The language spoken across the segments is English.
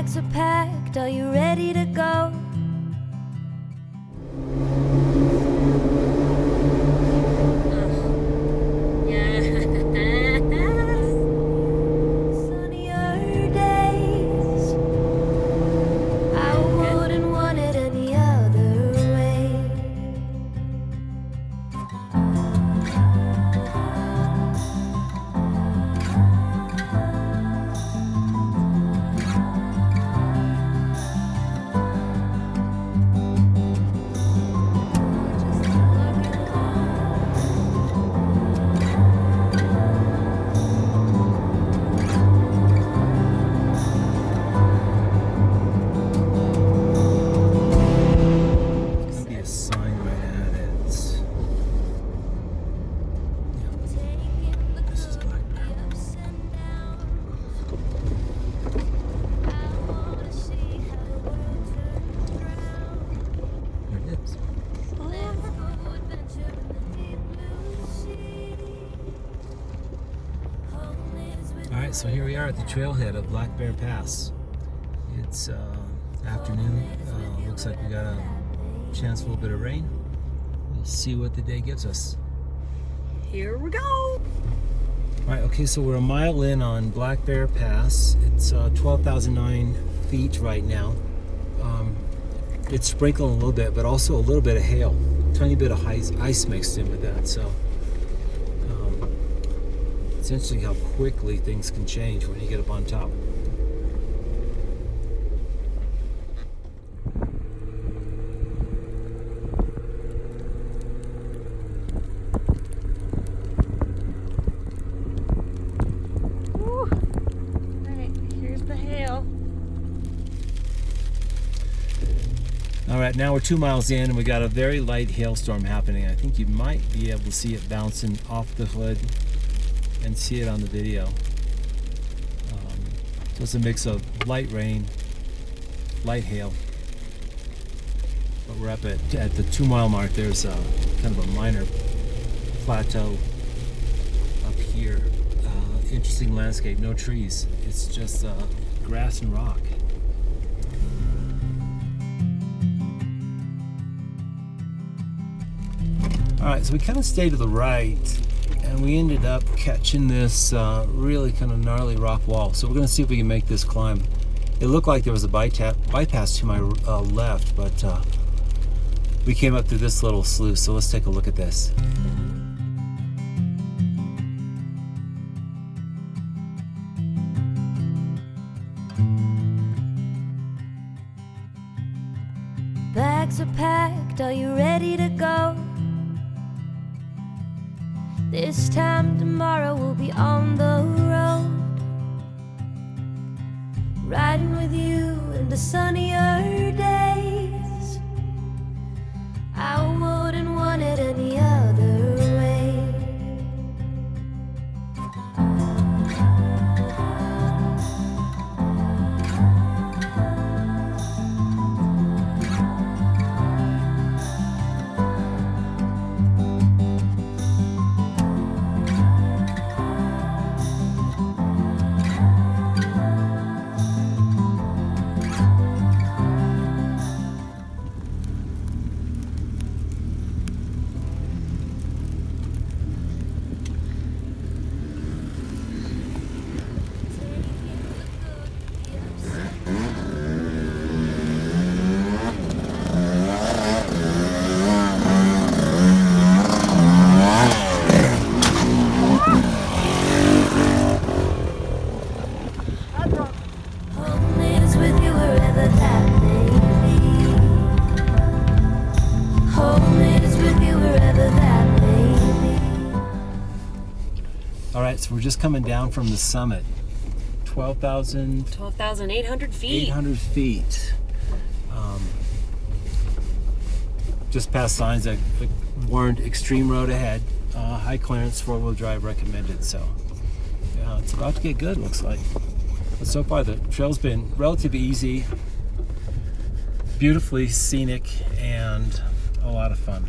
Bags are packed, are you ready to go? Sunnier days, I wouldn't want it any other way. Alright, so here we are at the trailhead of Black Bear Pass. It's afternoon. Looks like we got a chance for a little bit of rain. We'll see what the day gives us. Here we go. Alright, okay, so we're a mile in on Black Bear Pass. It's 12,009 feet right now. It's sprinkling a little bit, but also a little bit of hail. Tiny bit of ice mixed in with that, so it's interesting how quickly things can change when you get up on top. Woo. Alright, here's the hail. Alright, now we're 2 miles in and we got a very light hailstorm happening. I think you might be able to see it bouncing off the hood and see it on the video. So it's a mix of light rain, light hail. But we're up at the 2 mile mark. There's kind of a minor plateau up here. Interesting landscape, no trees. It's just grass and rock. Alright, so we kind of stayed to the right and we ended up catching this really kind of gnarly rock wall. So we're going to see if we can make this climb. It looked like there was a bypass to my left, but we came up through this little sluice, so let's take a look at this. Bags are packed, are you ready to go? This time tomorrow we'll be on the road, riding with you into sunnier days. I wouldn't want it any other way. Alright, so we're just coming down from the summit. 12,800 feet. 800 feet. Just past signs that warned extreme road ahead. High clearance, 4-wheel drive recommended. So yeah, it's about to get good, looks like. But so far the trail's been relatively easy, beautifully scenic, and a lot of fun.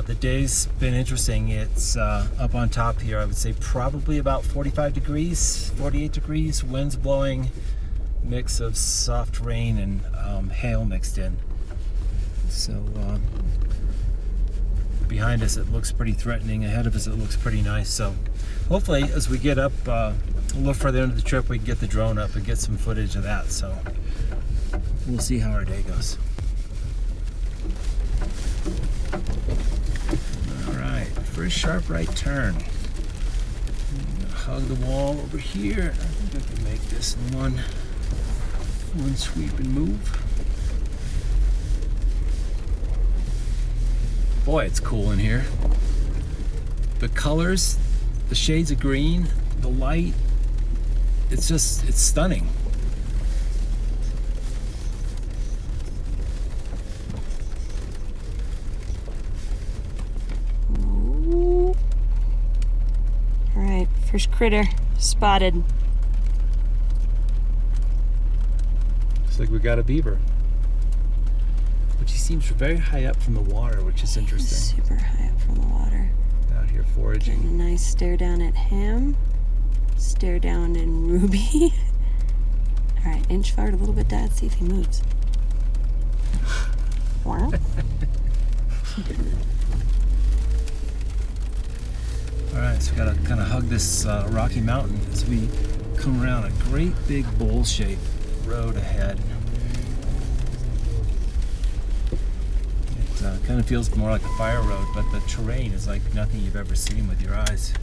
The day's been interesting. It's up on top here, I would say probably about 45 degrees, 48 degrees, winds blowing mix of soft rain and hail mixed in. So behind us it looks pretty threatening. Ahead of us it looks pretty nice. So hopefully as we get up a little further into the trip, we can get the drone up and get some footage of that. So we'll see how our day goes. All right, first sharp right turn. Hug the wall over here. I think I can make this in one sweep and move. Boy, it's cool in here. The colors, the shades of green, the light, it's stunning. Ooh. All right, first critter spotted. Looks like we got a beaver. But he seems very high up from the water, which is interesting. Super high up from the water. Out here foraging. Getting a nice stare down at him. Stare down in Ruby. All right, inch forward a little bit, Dad. See if he moves. Wow. All right, so we gotta kind of hug this rocky mountain as we come around a great big bowl-shaped road ahead. It kind of feels more like a fire road, but the terrain is like nothing you've ever seen with your eyes.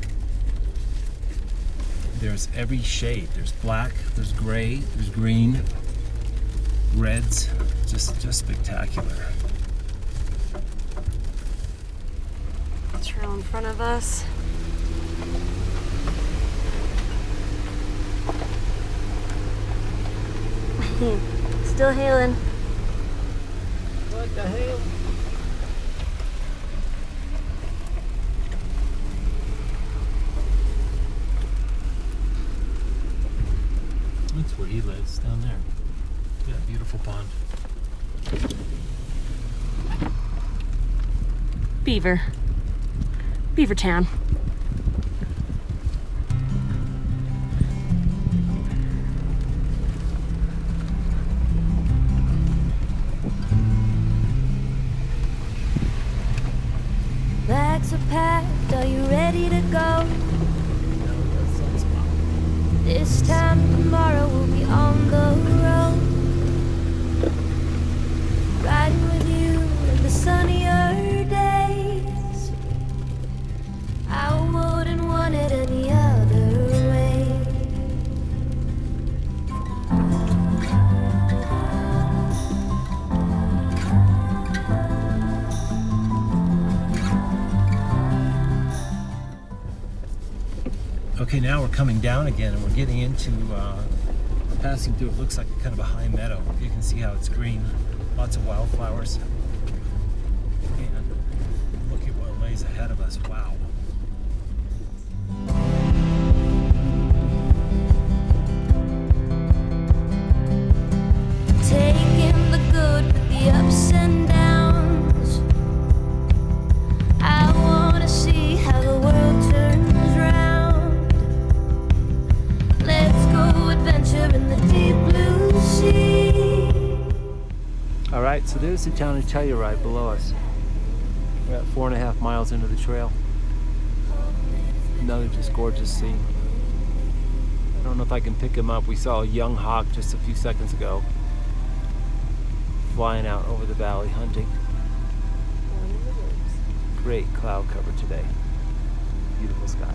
There's every shade. There's black, there's gray, there's green, reds, just spectacular. Trail in front of us. Still hailing. What the hell? That's where he lives, down there. Yeah, beautiful pond. Beaver. Beaver Town. Bags are packed, are you ready to go? This time tomorrow we'll be on the road, riding with you in the sunnier days. I wouldn't want it any other way. Okay, now we're coming down again and we're getting into, passing through, it looks like kind of a high meadow. You can see how it's green, lots of wildflowers. And look at what lays ahead of us, wow. Taking the good with the ups and downs. I wanna see how the world turns round. Let's go adventure in the deep blue sea. All right, so there's the town of Telluride below us. We're at 4.5 miles into the trail. Another just gorgeous scene. I don't know if I can pick him up. We saw a young hawk just a few seconds ago, flying out over the valley hunting. Great cloud cover today. Beautiful sky.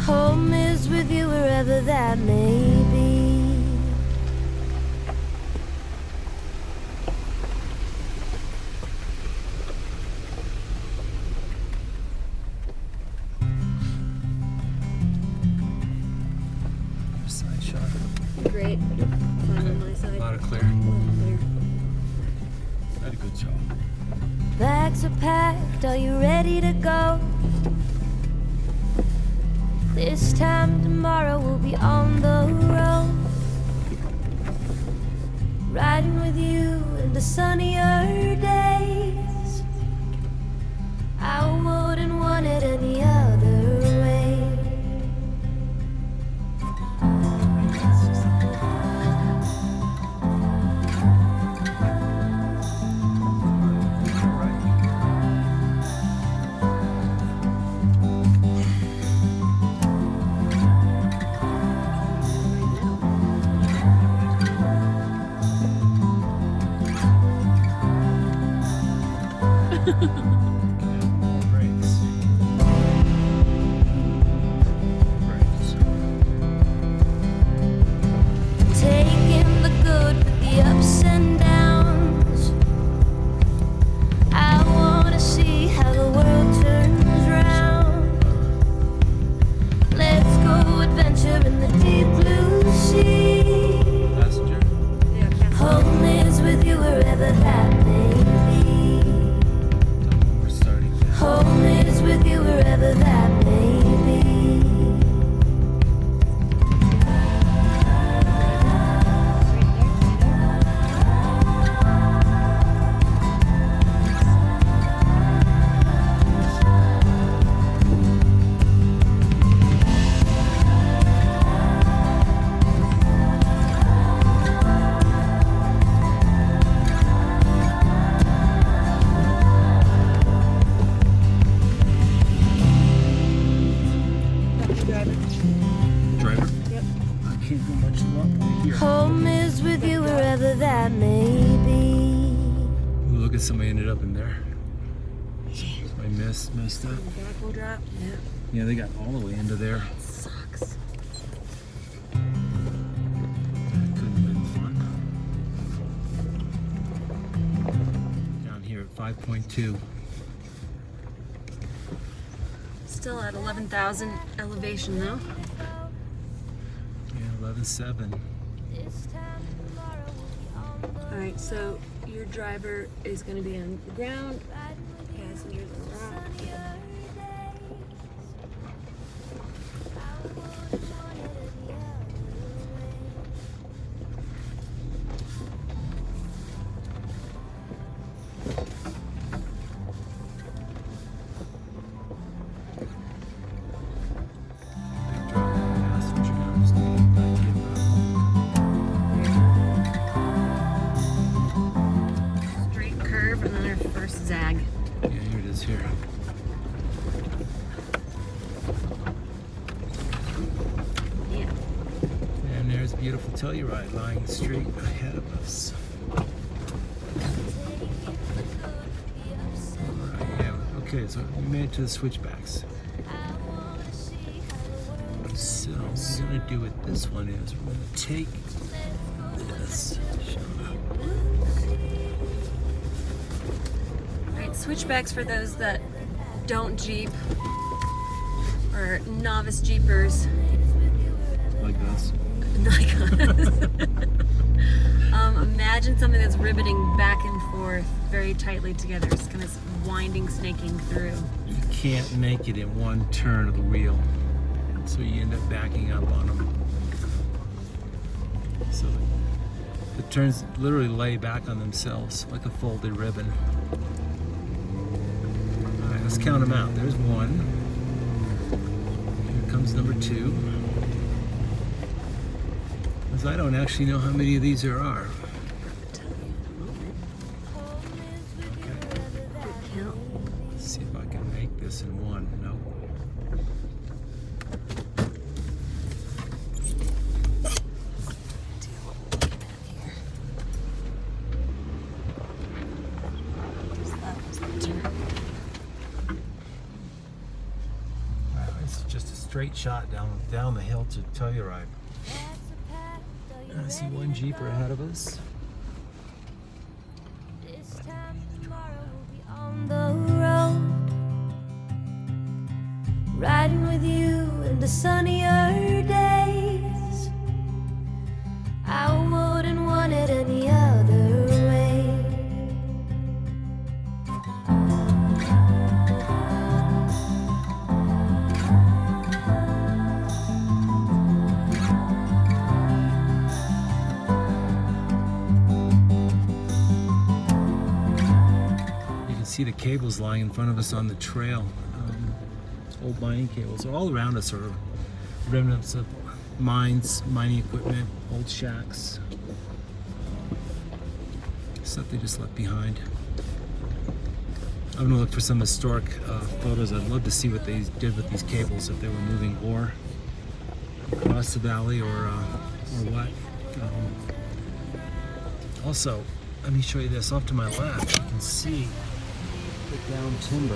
Home is with you wherever that may be. Side shot. Great. Fine on my side. A lot of clear. Had a good job. Bags are packed, are you ready to go? This time tomorrow we'll be on the road, riding with you in the sunnier days. I wouldn't want it any other way. Taking the good with the ups and downs. I wanna see how the world turns round. Let's go adventure in the deep blue sea. Passenger? Home is with you wherever that may be. We're starting now. Home is with you wherever that may be. Driver? Yep. I can't go much longer here. Home is with you wherever that may be. Ooh, look at somebody ended up in there. I messed up. Back will drop. Yeah. Yeah, they got all the way into there. Sucks. Couldn't have been fun. Down here at 5.2. Still at 11,000 elevation though. Yeah, 11.7. All right, so your driver is going to be on the ground. Passengers on the rock. Straight curve and then our first zag. Yeah, here it is here. Yeah. And there's beautiful Telluride lying straight ahead of us. Alright, yeah. Okay, so we made it to the switchbacks. So what we're gonna do with this one is we're gonna take this. Right, switchbacks for those that don't Jeep or novice Jeepers Like us. like us. Imagine something that's riveting back and forth very tightly together, just kind of winding, snaking through. You can't make it in one turn of the wheel, so you end up backing up on them. So the turns literally lay back on themselves like a folded ribbon. All right, let's count them out. There's one. Here comes number two. Because I don't actually know how many of these there are. Let's see if I can make this in one. Nope. It's just a straight shot down the hill to Telluride. I see one Jeeper ahead of us. This time tomorrow we'll be on the road, riding with you in the sunnier days. I wouldn't want it any other way. see the cables lying in front of us on the trail. Old mining cables. All around us are remnants of mines, mining equipment, old shacks. Stuff they just left behind. I'm gonna look for some historic photos. I'd love to see what they did with these cables, if they were moving ore across the valley or what. Also, let me show you this. Off to my left, you can see the down timber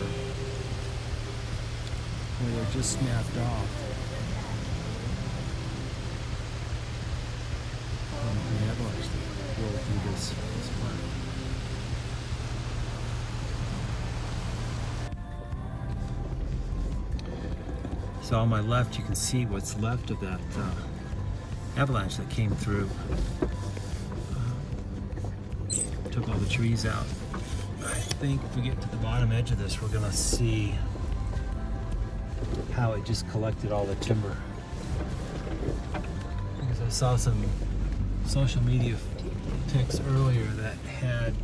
where they're just snapped off. The avalanche that rolled through this part. So on my left, you can see what's left of that avalanche that came through. Took all the trees out. I think if we get to the bottom edge of this, we're gonna see how it just collected all the timber. Because I saw some social media pics earlier that had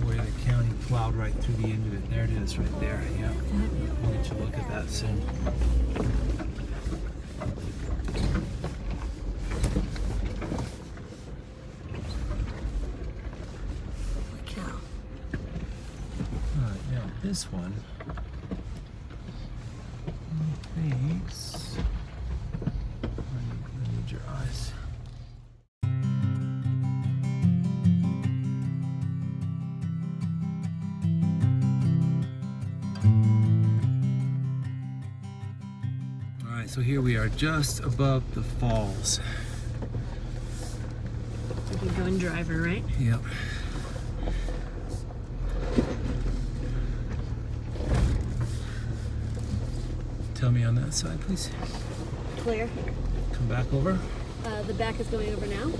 where the county plowed right through the end of it. There it is, right there. Yeah, we'll get you a look at that soon. Holy cow. All right, now this one. Thanks. I need your eyes. All right, so here we are just above the falls. We're going driver, right? Yep. Tell me on that side, please. Clear. Come back over. The back is going over now.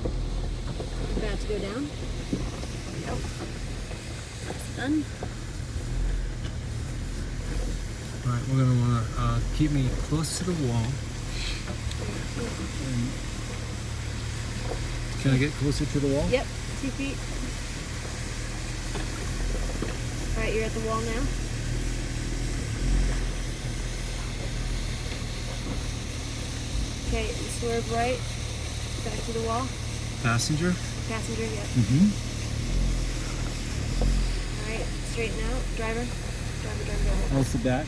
About to go down. There we go. That's done. All right, we're gonna wanna keep me close to the wall. And can I get closer to the wall? Yep, 2 feet. All right, you're at the wall now. Okay, swerve right, back to the wall. Passenger. Passenger, yep. Mm-hmm. All right, straighten out. Driver. Driver. How's the back?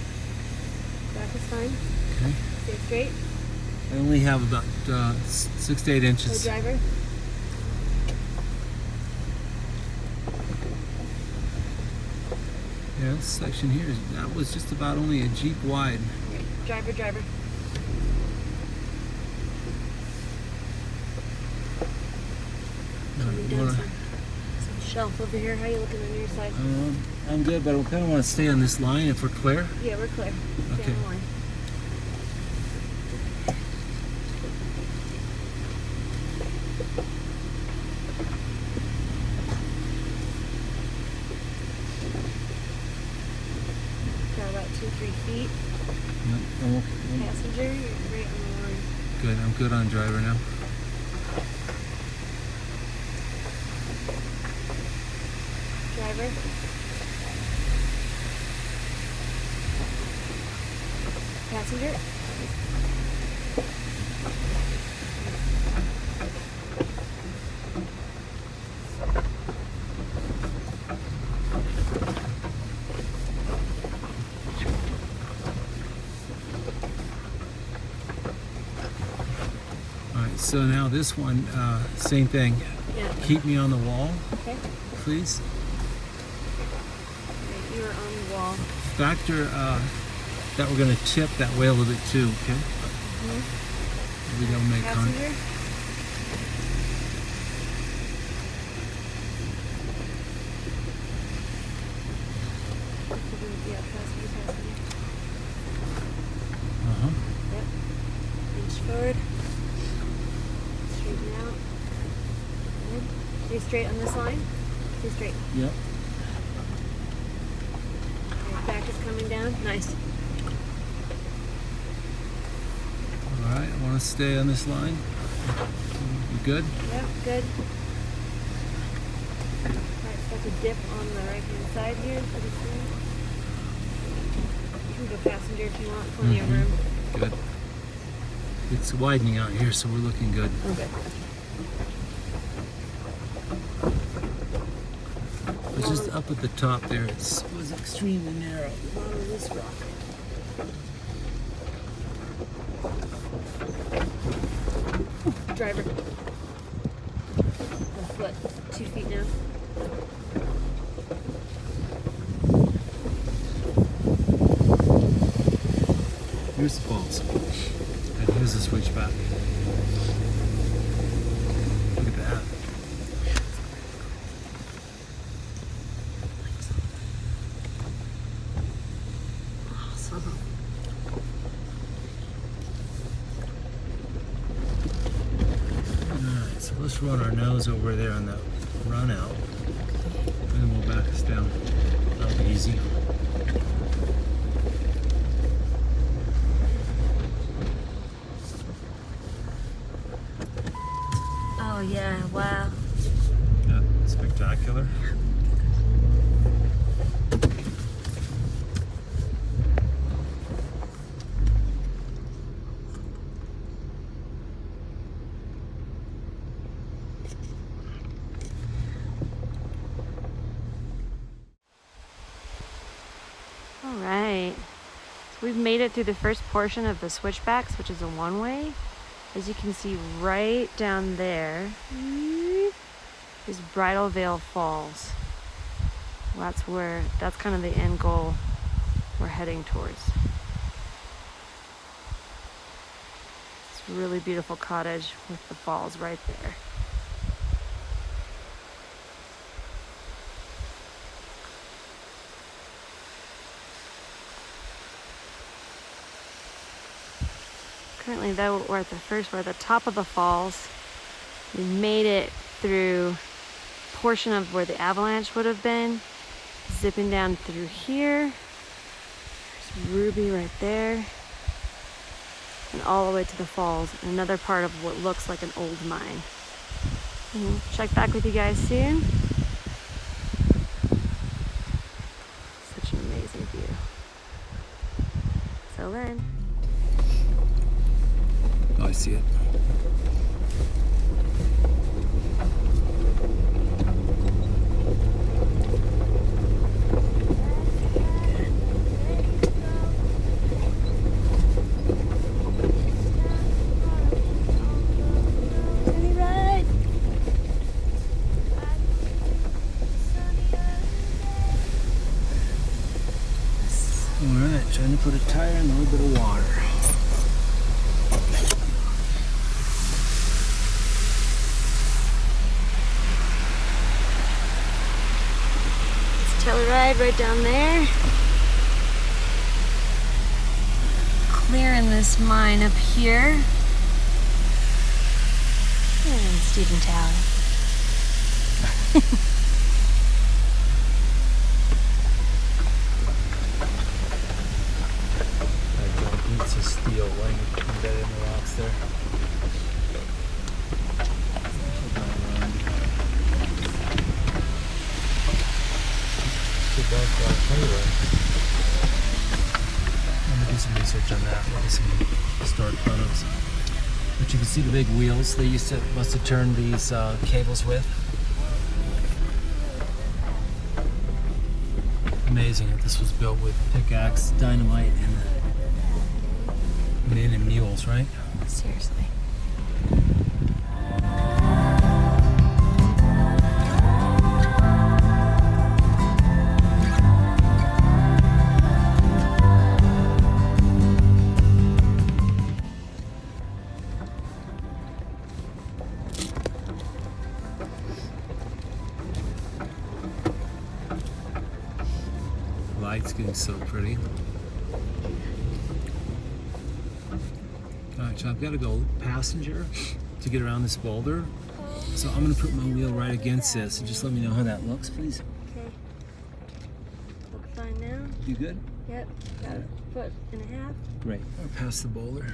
Back is fine. Okay. Stay straight. I only have about 6 to 8 Go inches. driver. Yeah, this section here, that was just about only a Jeep wide. Driver. Coming down some shelf over here. How you looking on your side? I'm good, but I kind of want to stay on this line if we're clear. Yeah, we're clear. Stay Okay. on the line. Got about 2-3 feet. Yep, I'm okay. Passenger, you're right on the line. Good, I'm good on driver now. Driver. Passenger. All right, so now this one, same thing. Yeah. Keep me on the wall, Okay. please. Right, you're on the wall. Factor that we're going to tip that way a little bit too, okay? We don't make contact. Passenger. Yeah, passenger. Uh-huh. Yep. Inch forward. Straighten out. Good. Stay straight on this line. Stay straight. Yep. Okay, back is coming down. Nice. All right, I want to stay on this line. You good? Yep, good. Alright, That's a dip on the right hand side here for the screen. You can go passenger if you want, plenty of room. Good. It's widening out here, so we're looking good. Okay. It's just up at the top there. It was extremely narrow. Bottom of this rock. Driver. 1 foot, 2 feet now. Here's the falls. And here's the switchback. Look at that. Awesome. Alright, so let's run our nose over there on the run out. And then we'll back us down. That'll be easy. Oh yeah, wow. Yeah, spectacular. All right. So we've made it through the first portion of the switchbacks, which is a one-way. As you can see right down there is Bridal Veil Falls. That's kind of the end goal we're heading towards. It's a really beautiful cottage with the falls right there. Currently though, we're at the top of the falls. We made it through a portion of where the avalanche would have been. Zipping down through here. There's Ruby right there. And all the way to the falls. Another part of what looks like an old mine. We'll check back with you guys soon. Such an amazing view. Till then. Oh, I see it. Alright, trying to put a tire in a little bit of water. Telluride right down there. Clearing this mine up here. And Stephen Talley. It's a steel line embedded in the rocks there. I'm gonna do some research on that. Look at some historic photos. But you can see the big wheels they must have turned these cables with. Amazing that this was built with pickaxe, dynamite, and men and mules, right? Seriously. Light's getting so pretty. Alright, so I've got to go passenger to get around this boulder. So I'm going to put my wheel right against this and just let me know how that looks, please. Okay. Look fine now. You good? Yep. Got a foot and a half. Great. I'll pass the boulder.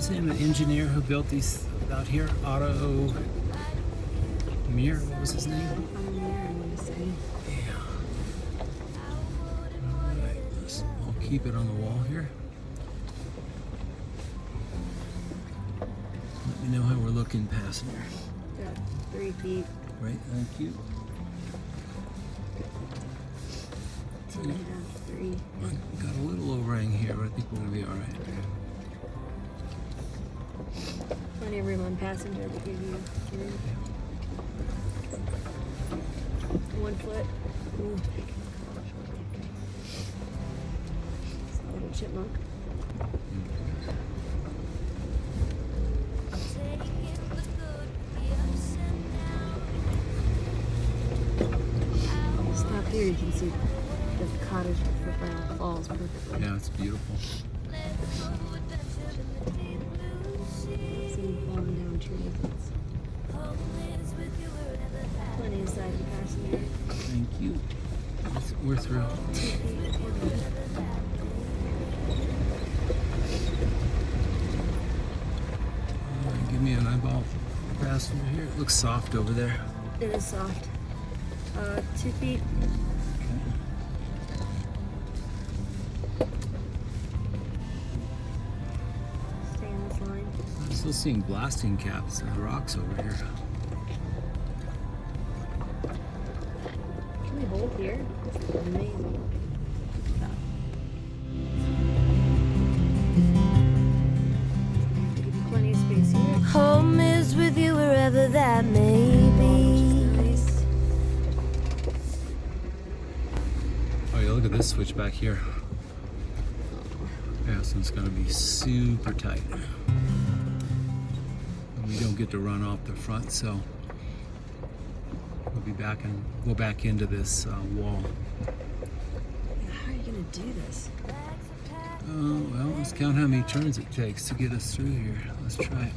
What's the name of the engineer who built these out here? Otto Mir, what was his name? Yeah. Alright, I'll keep it on the wall here. Let me know how we're looking, passenger. Yeah, 3 feet. Right, thank you. 2.5, 3. Got a little overhang here, but I think we're gonna be alright. Plenty of room on passenger to give you room. 1 foot. Ooh. It's a little chipmunk. Stop here, you can see the cottage with the falls perfectly. Yeah, it's beautiful. See falling down trees. Plenty of side and passenger. Thank you. We're through. Give me an eyeball passenger here. It looks soft over there. It is soft. 2 feet. Stay on this line. I'm still seeing blasting caps and rocks over here. Can we hold here? This is amazing. Give you plenty of space here. Home is with you wherever that may be. Nice. Oh yeah, look at this switch back here. Yeah, this one's gonna be super tight. And we don't get to run off the front, so we'll be back and go back into this wall. How are you gonna do this? Well, let's count how many turns it takes to get us through here. Let's try it.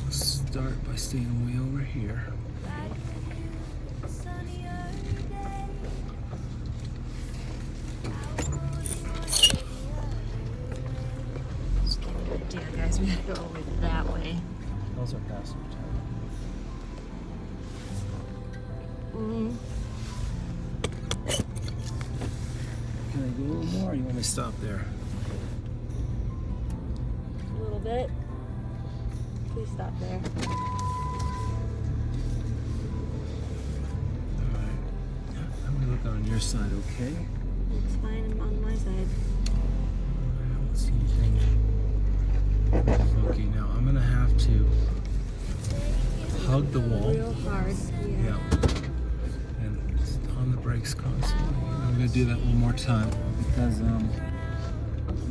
We'll start by staying way over here. Just give you an idea, guys. We gotta go over that way. Those are passenger Mm-hmm. Can I go a little more or you want me to stop there? A little bit. Please stop there. Alright. I'm gonna look on your side, okay? It's fine. I'm on my side. I don't see anything funky now. I'm gonna have to hug the wall. Real hard. Yeah. And on the brakes constantly. I'm gonna do that one more time because I'm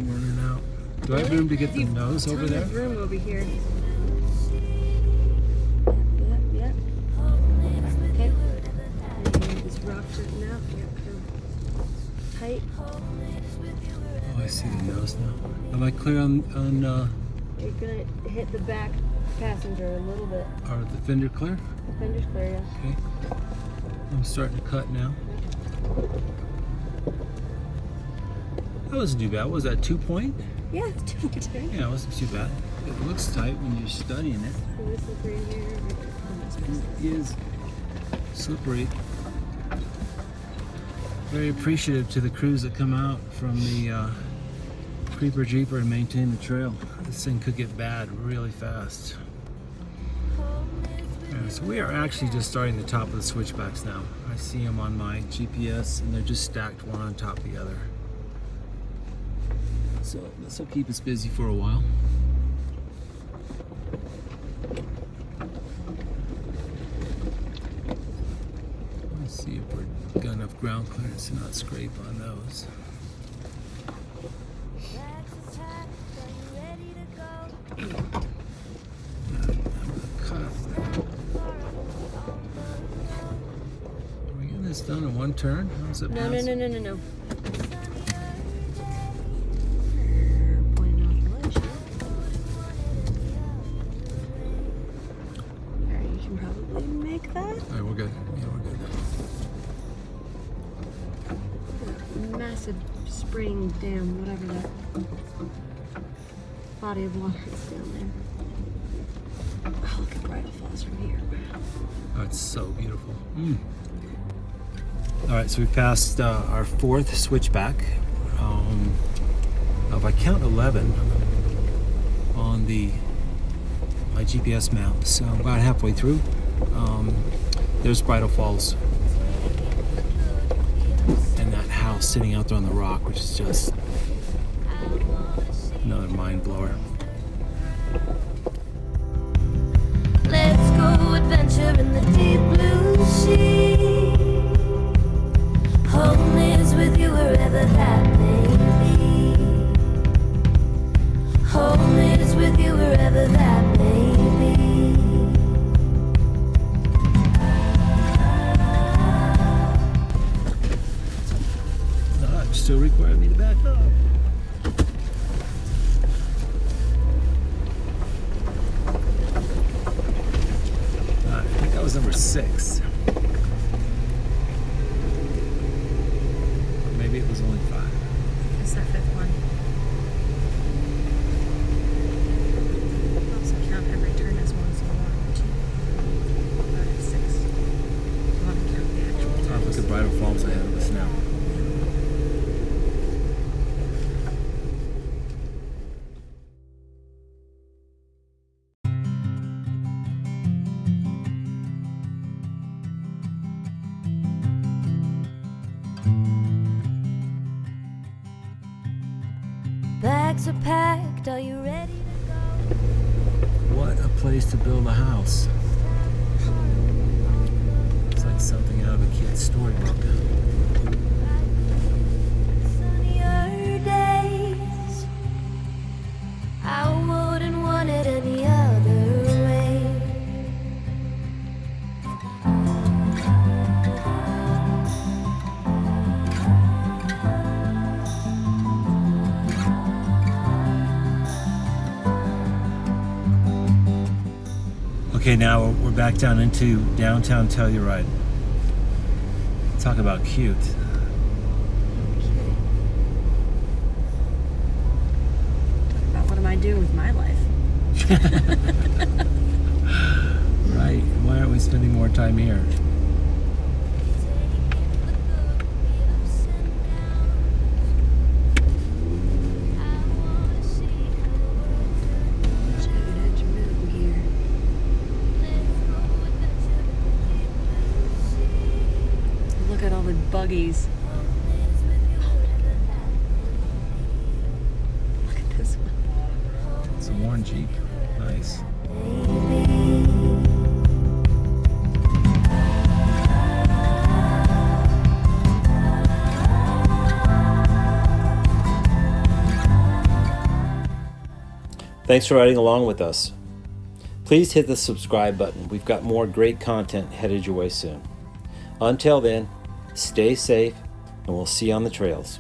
running out. Do I have room to get the nose over there? There's room over here. Yep. Okay. And this rock jutting out. Yep. Tight. Oh, I see the nose now. Am I clear on You're gonna hit the back passenger a little bit. are the fender clear? The fender's clear, yeah. Okay. I'm starting to cut now. That wasn't too bad. What was that 2-point? Yeah, it's 2.2. Yeah, it wasn't too bad. It looks tight when you're studying it. So this is right here. It is slippery. Very appreciative to the crews that come out from the Creeper Jeeper and maintain the trail. This thing could get bad really fast. Yeah, so we are actually just starting the top of the switchbacks now. I see them on my GPS and they're just stacked one on top of the other. So this will keep us busy for a while. Let's see if we've got enough ground clearance to not scrape on those. Are we getting this done in one turn? How's it No. pass? Pointing off the ledge. Alright, you can probably make that. Alright, we're good. Yeah, we're good. Massive spring, dam, whatever that body of water is down there. Oh, look at Bridal Falls from here. Oh, it's so beautiful. All right, so we passed our fourth switchback. If I count 11 on my GPS map, so about halfway through. There's Bridal Falls, and that house sitting out there on the rock, which is just another mind blower. Let's go adventure in the deep blue sea. Home is with you wherever that may be. Home is with you wherever that may be. Still require me to back up. I think that was number 6. Or maybe it was only 5. It's that fifth one. Also count every turn as one, so 1, 2, 5, 6. You want to count the actual Oh, turns. look at Bridal Falls ahead of us now. Bags are packed, are you ready to go? What a place to build a house. It's like something out of a kid's storybook. Sunnier days, I wouldn't want it any other way. Okay, now we're back down into downtown Telluride. Talk about cute. About what am I doing with my life? Right? Why aren't we spending more time here? Look at all the buggies. Look at this one. It's a worn Jeep. Nice. Thanks for riding along with us. Please hit the subscribe button. We've got more great content headed your way soon. Until then, stay safe, and we'll see you on the trails.